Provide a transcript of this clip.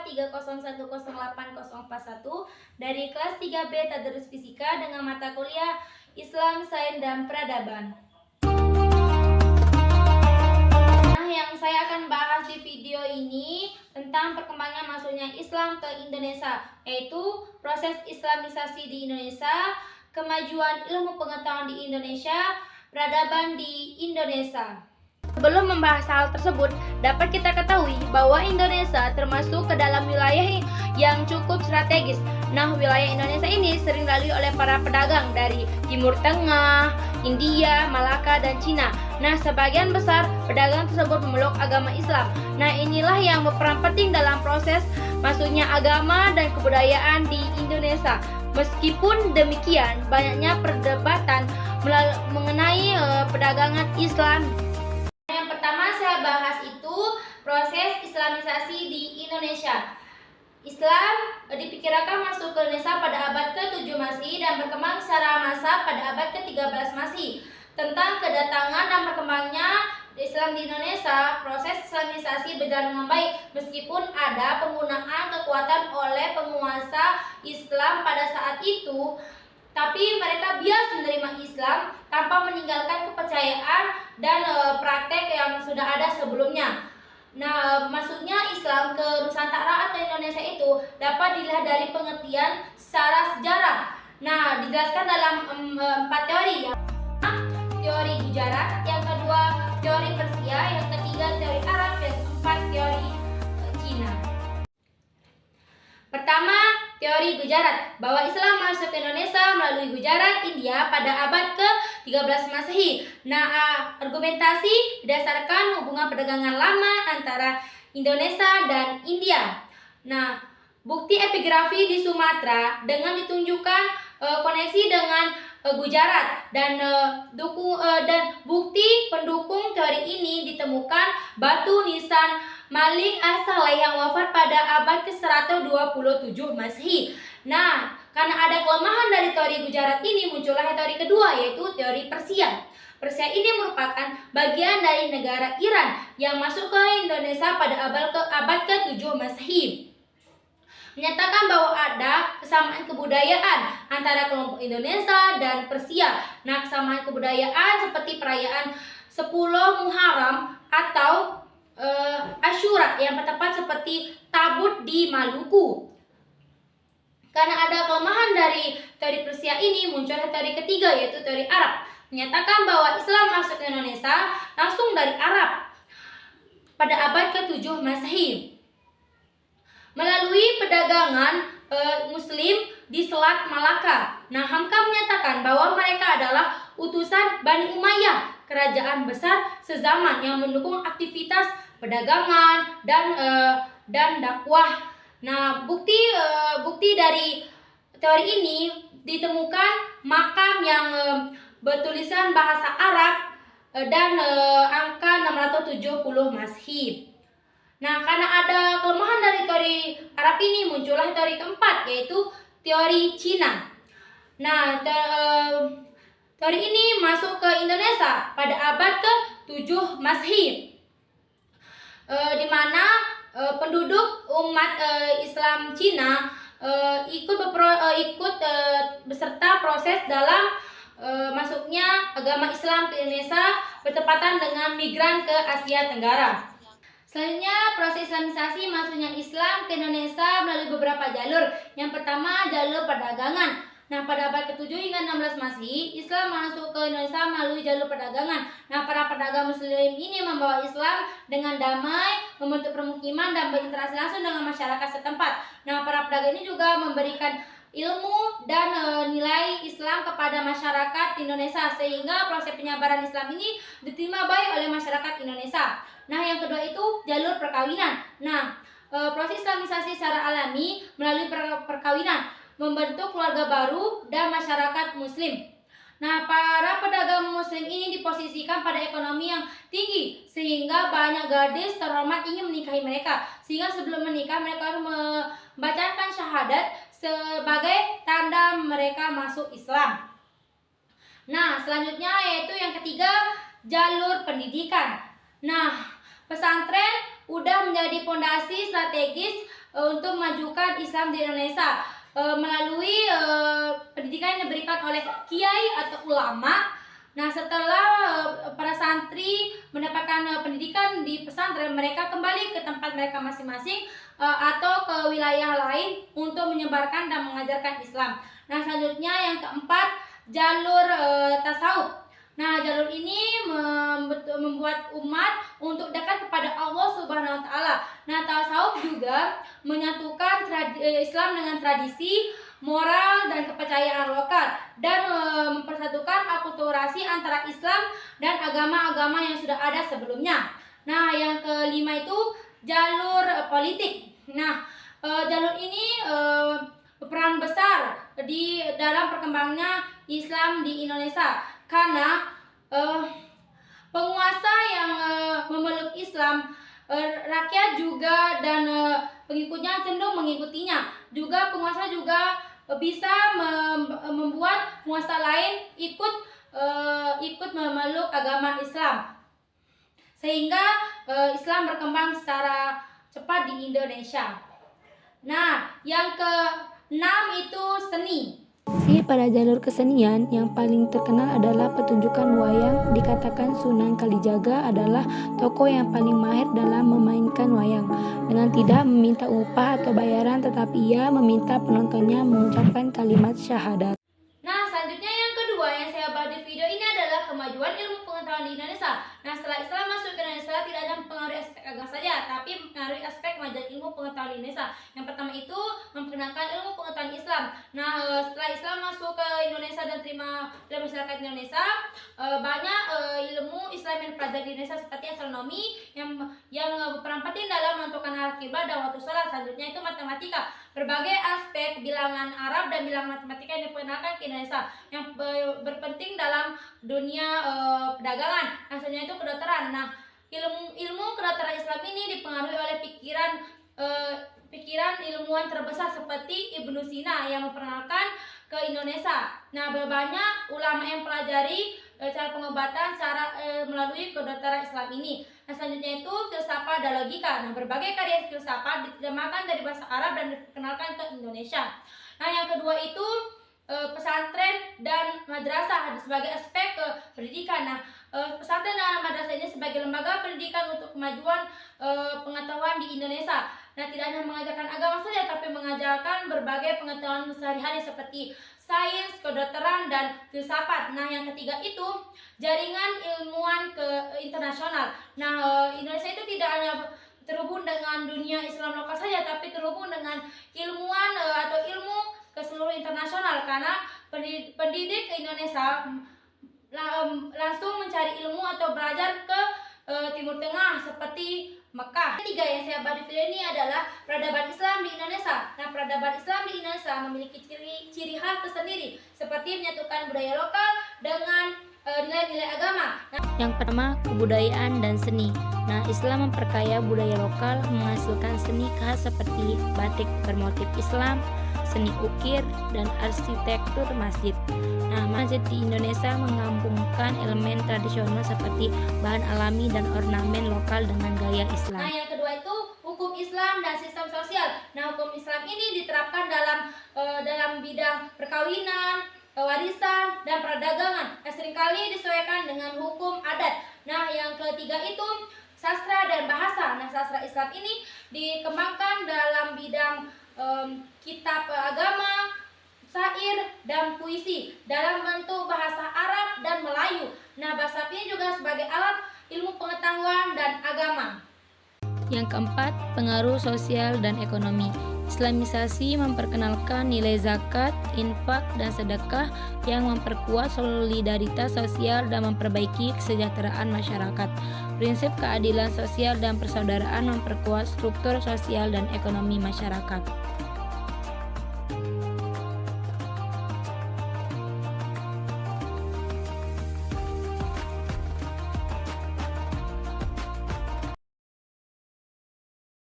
301084041 dari kelas 3B Tadarus Fisika dengan mata kuliah Islam, Sains, dan Peradaban. Nah, yang saya akan bahas di video ini tentang perkembangan masuknya Islam ke Indonesia, yaitu proses Islamisasi di Indonesia, kemajuan ilmu pengetahuan di Indonesia, peradaban di Indonesia. Sebelum membahas hal tersebut, dapat kita ketahui bahwa Indonesia termasuk ke dalam wilayah yang cukup strategis. Nah, wilayah Indonesia ini sering dilalui oleh para pedagang dari Timur Tengah, India, Malaka, dan Cina. Nah, sebagian besar pedagang tersebut memeluk agama Islam. Nah, inilah yang berperan penting dalam proses masuknya agama dan kebudayaan di Indonesia. Meskipun demikian, banyaknya perdebatan mengenai perdagangan Islam. Yang pertama saya bahas itu proses Islamisasi di Indonesia. Islam diperkirakan masuk ke Indonesia pada abad ke-7 Masehi dan berkembang secara massal pada abad ke-13 Masehi. Tentang kedatangan dan berkembangnya Islam di Indonesia, proses Islamisasi berjalan dengan baik meskipun ada penggunaan kekuatan oleh penguasa Islam pada saat itu. Tapi mereka bias menerima Islam tanpa meninggalkan kepercayaan dan praktek yang sudah ada sebelumnya. Nah, masuknya Islam ke Nusantara atau Indonesia itu dapat dilihat dari pengertian secara sejarah. Nah, dijelaskan dalam 4 teori. Yang pertama, teori Gujarat, yang kedua, teori Persia, yang ketiga, teori Arab, dan keempat, teori Cina. Pertama, teori Gujarat, bahwa Islam masuk ke Indonesia melalui Gujarat, India pada abad ke-13 Masehi. Nah, argumentasi berdasarkan hubungan perdagangan lama antara Indonesia dan India. Nah, bukti epigrafi di Sumatera dengan ditunjukkan koneksi dengan Gujarat dan bukti pendukung teori ini ditemukan batu nisan Malik As-Saleh yang wafat pada abad ke-127 Masehi. Nah, karena ada kelemahan dari teori Gujarat ini, muncullah teori kedua, yaitu teori Persia. Persia ini merupakan bagian dari negara Iran yang masuk ke Indonesia pada abad ke-7 Masehi. Menyatakan bahwa ada kesamaan kebudayaan antara kelompok Indonesia dan Persia. Nah, kesamaan kebudayaan seperti perayaan 10 Muharram atau Asyura yang tepat seperti Tabut di Maluku. Karena ada kelemahan dari teori Persia ini, muncul teori ketiga, yaitu teori Arab, menyatakan bahwa Islam masuk ke Indonesia langsung dari Arab pada abad ke-7 Masehi melalui perdagangan Muslim di Selat Malaka. Nah, Hamka menyatakan bahwa mereka adalah utusan Bani Umayyah, kerajaan besar sezaman yang mendukung aktivitas perdagangan dan dakwah. Nah, bukti dari teori ini ditemukan makam yang bertulisan bahasa Arab dan angka 670 Masehi. Nah, karena ada kelemahan dari teori Arab ini, muncullah teori keempat, yaitu teori Cina. Nah, teori ini masuk ke Indonesia pada abad ke-7 Masehi, di mana penduduk umat Islam Cina ikut beserta proses dalam masuknya agama Islam ke Indonesia bertepatan dengan migran ke Asia Tenggara. Selanjutnya, proses Islamisasi masuknya Islam ke Indonesia melalui beberapa jalur. Yang pertama, jalur perdagangan. Nah, pada abad ke-7 hingga 16 Masehi, Islam masuk ke Indonesia melalui jalur perdagangan. Nah, para pedagang Muslim ini membawa Islam dengan damai, membentuk permukiman dan berinteraksi langsung dengan masyarakat setempat. Nah, para pedagang ini juga memberikan ilmu dan nilai Islam kepada masyarakat Indonesia, sehingga proses penyebaran Islam ini diterima baik oleh masyarakat Indonesia. Nah, yang kedua itu jalur perkawinan. Nah, proses Islamisasi secara alami melalui perkawinan, membentuk keluarga baru dan masyarakat Muslim. Nah, para pedagang Muslim ini diposisikan pada ekonomi yang tinggi sehingga banyak gadis terhormat ingin menikahi mereka. Sehingga sebelum menikah mereka harus membacakan syahadat sebagai tanda mereka masuk Islam. Nah, selanjutnya yaitu yang ketiga, jalur pendidikan. Nah, pesantren udah menjadi fondasi strategis untuk memajukan Islam di Indonesia melalui pendidikan yang diberikan oleh kiai atau ulama. Nah, setelah para santri mendapatkan pendidikan di pesantren, mereka kembali ke tempat mereka masing-masing atau ke wilayah lain untuk menyebarkan dan mengajarkan Islam. Nah, selanjutnya yang keempat, jalur tasawuf. Nah, jalur ini membuat umat untuk dekat kepada Allah Subhanahu wa taala. Nah, tasawuf juga menyatukan Islam dengan tradisi, moral dan kepercayaan lokal dan mempersatukan akulturasi antara Islam dan agama-agama yang sudah ada sebelumnya. Nah, yang kelima itu jalur politik. Nah, jalur ini berperan besar di dalam perkembangannya Islam di Indonesia karena penguasa yang memeluk Islam, rakyat juga dan pengikutnya cenderung mengikutinya. Juga penguasa juga bisa membuat penguasa lain ikut memeluk agama Islam, sehingga Islam berkembang secara cepat di Indonesia. Nah, yang keenam itu seni. Pada jalur kesenian yang paling terkenal adalah pertunjukan wayang. Dikatakan Sunan Kalijaga adalah tokoh yang paling mahir dalam memainkan wayang. Dengan tidak meminta upah atau bayaran, tetapi ia meminta penontonnya mengucapkan kalimat syahadat. Nah, selanjutnya yang kedua yang saya bahas di video ini adalah kemajuan ilmu pengetahuan di Indonesia. Nah, setelah Islam masuk ke Indonesia, tidak hanya mempengaruhi aspek agama saja, tapi mempengaruhi aspek kemajuan ilmu pengetahuan di Indonesia. Yang pertama itu memperkenalkan ilmu pengetahuan Islam. Nah, setelah Islam masuk ke Indonesia dan terima oleh masyarakat Indonesia, banyak ilmu Islam yang dipelajari di Indonesia seperti astronomi yang berperan penting dalam menentukan arah kiblat dan waktu sholat. Selanjutnya itu matematika. Berbagai aspek bilangan Arab dan bilangan matematika yang diperkenalkan ke Indonesia yang berpenting dalam dunia perdagangan. Nah, selanjutnya itu kedokteran. Nah, ilmu kedokteran Islam ini dipengaruhi oleh pikiran ilmuwan terbesar seperti Ibnu Sina yang memperkenalkan ke Indonesia. Nah, banyak ulama yang pelajari cara pengobatan melalui kedokteran Islam ini. Nah, selanjutnya itu filsafat dan logika. Nah, berbagai karya filsafat diterjemahkan dari bahasa Arab dan diperkenalkan ke Indonesia. Nah, yang kedua itu pesantren dan madrasah sebagai aspek pendidikan. Nah, pesantren dan madrasah ini sebagai lembaga pendidikan untuk kemajuan pengetahuan di Indonesia. Nah, tidak hanya mengajarkan agama saja, tapi mengajarkan berbagai pengetahuan sehari-hari seperti sains, kedokteran, dan filsafat. Nah, yang ketiga itu jaringan ilmuwan ke internasional. Nah, Indonesia itu tidak hanya terhubung dengan dunia Islam lokal saja, tapi terhubung dengan ilmuwan atau ilmu ke seluruh internasional karena pendidik Indonesia langsung mencari ilmu atau belajar ke Timur Tengah seperti Mekah. Ketiga yang saya bahas di video ini adalah peradaban Islam di Indonesia. Nah, peradaban Islam di Indonesia memiliki ciri khas tersendiri seperti menyatukan budaya lokal dengan nilai-nilai agama. Yang pertama, kebudayaan dan seni. Nah, Islam memperkaya budaya lokal, menghasilkan seni khas seperti batik bermotif Islam, seni ukir, dan arsitektur masjid. Nah, masjid di Indonesia menggabungkan elemen tradisional seperti bahan alami dan ornamen lokal dengan gaya Islam. Nah, yang kedua itu hukum Islam dan sistem sosial. Nah, hukum Islam ini diterapkan dalam bidang perkawinan, warisan, dan perdagangan. Nah, seringkali disesuaikan dengan hukum adat. Nah, yang ketiga itu sastra dan bahasa. Nah, sastra Islam ini dikembangkan dalam bidang kitab agama, syair, dan puisi dalam bentuk bahasa Arab dan Melayu. Nah, bahasa ini juga sebagai alat ilmu pengetahuan dan agama. Yang keempat, pengaruh sosial dan ekonomi. Islamisasi memperkenalkan nilai zakat, infak, dan sedekah yang memperkuat solidaritas sosial dan memperbaiki kesejahteraan masyarakat. Prinsip keadilan sosial dan persaudaraan memperkuat struktur sosial dan ekonomi masyarakat.